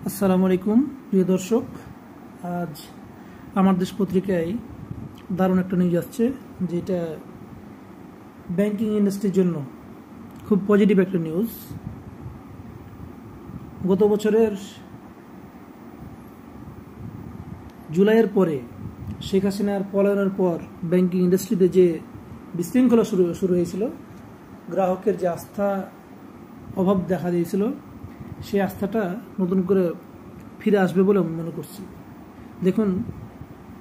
আসসালামু আলাইকুম প্রিয় দর্শক। আজ আমার দেশ পত্রিকায় দারুণ একটা নিউজ আসছে, যেটা ব্যাংকিং ইন্ডাস্ট্রির জন্য খুব পজিটিভ একটা নিউজ। গত বছরের জুলাইয়ের পরে শেখ হাসিনার পলায়নের পর ব্যাংকিং ইন্ডাস্ট্রিতে যে বিশৃঙ্খলা শুরু হয়েছিল, গ্রাহকের যে আস্থা অভাব দেখা দিয়েছিল, সেই আস্থাটা নতুন করে ফিরে আসবে বলে মনে করছি। দেখুন,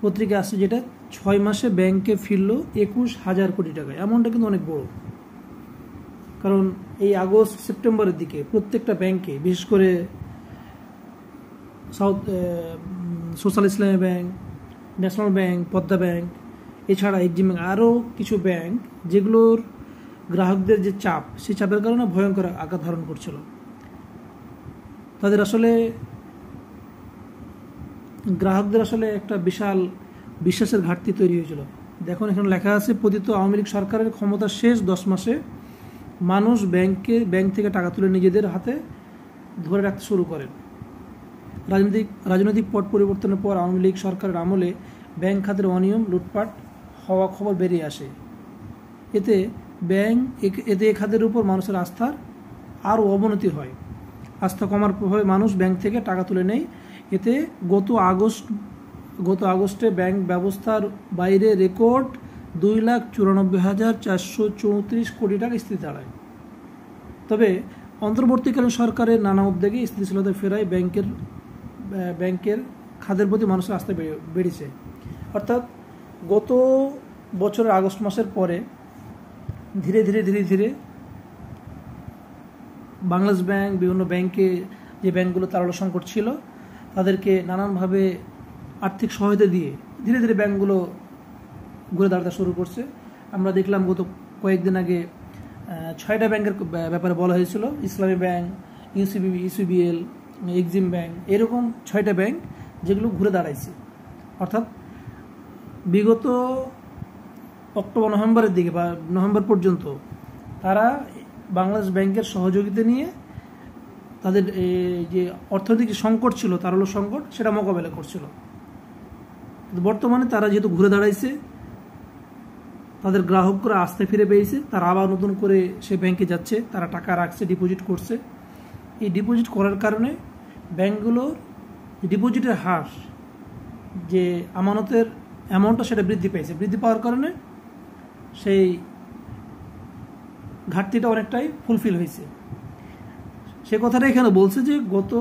পত্রিকা আসছে যেটা 6 মাসে ব্যাংকে ফিরল 21,000 কোটি টাকা। অ্যামাউন্টটা কিন্তু অনেক বড়, কারণ এই আগস্ট সেপ্টেম্বরের দিকে প্রত্যেকটা ব্যাংকে, বিশেষ করে সোশ্যাল ইসলামী bank, national bank, Padma bank, এছাড়া এক্সিম ব্যাংক, আরও কিছু ব্যাংক যেগুলোর গ্রাহকদের যে চাপ, সেই চাপের কারণে ভয়ঙ্কর আকার ধারণ করছিল। তাদের আসলে গ্রাহকদের আসলে একটা বিশাল বিশ্বাসের ঘাটতি তৈরি হয়েছিল। দেখুন, এখানে লেখা আছে, পতিত আওয়ামী লীগ সরকারের ক্ষমতার শেষ 10 মাসে মানুষ ব্যাংক থেকে টাকা তুলে নিজেদের হাতে ধরে রাখতে শুরু করেন। রাজনৈতিক পট পরিবর্তনের পর আওয়ামী লীগ সরকারের আমলে ব্যাংক খাতের অনিয়ম, লুটপাট হওয়া খবর বেরিয়ে আসে। এতে এ খাতের উপর মানুষের আস্থার আরও অবনতি হয়। আস্থা কমার প্রভাবে মানুষ ব্যাংক থেকে টাকা তুলে নেয়। এতে গত আগস্টে ব্যাংক ব্যবস্থার বাইরে রেকর্ড 2,94,434 কোটি টাকা স্থিতি দাঁড়ায়। তবে অন্তর্বর্তীকালীন সরকারের নানা উদ্যোগে স্থিতিশীলতা ফেরায় ব্যাংকের খাতের প্রতি মানুষের আস্থা বেড়েছে। অর্থাৎ গত বছরের আগস্ট মাসের পরে ধীরে ধীরে বাংলাদেশ ব্যাংক, বিভিন্ন ব্যাংকে যে ব্যাংকগুলো তারল্য সংকট ছিল, তাদেরকে নানানভাবে আর্থিক সহায়তা দিয়ে ধীরে ধীরে ব্যাংকগুলো ঘুরে দাঁড়াতে শুরু করছে। আমরা দেখলাম গত কয়েকদিন আগে 6টা ব্যাংকের ব্যাপারে বলা হয়েছিল, ইসলামী ব্যাংক, ইউসিবিএল, এক্সিম ব্যাংক, এরকম 6টা ব্যাংক যেগুলো ঘুরে দাঁড়াইছে। অর্থাৎ বিগত অক্টোবর নভেম্বরের দিকে বা নভেম্বর পর্যন্ত তারা বাংলাদেশ ব্যাংকের সহযোগিতা নিয়ে তাদের যে অর্থনৈতিক সংকট ছিল, তারল্য সংকট, সেটা মোকাবেলা করছিল। বর্তমানে তারা যেহেতু ঘুরে দাঁড়াইছে, তাদের গ্রাহকরা আস্থা ফিরে পেয়েছে, তারা আবার নতুন করে সে ব্যাংকে যাচ্ছে, তারা টাকা রাখছে, ডিপোজিট করছে। এই ডিপোজিট করার কারণে ব্যাংকগুলোর ডিপোজিটের হার, যে আমানতের অ্যামাউন্টটা, সেটা বৃদ্ধি পেয়েছে। বৃদ্ধি পাওয়ার কারণে সেই ঘাটতিটা অনেকটাই ফুলফিল হয়েছে। সে কথাটা এখানে বলছে যে গত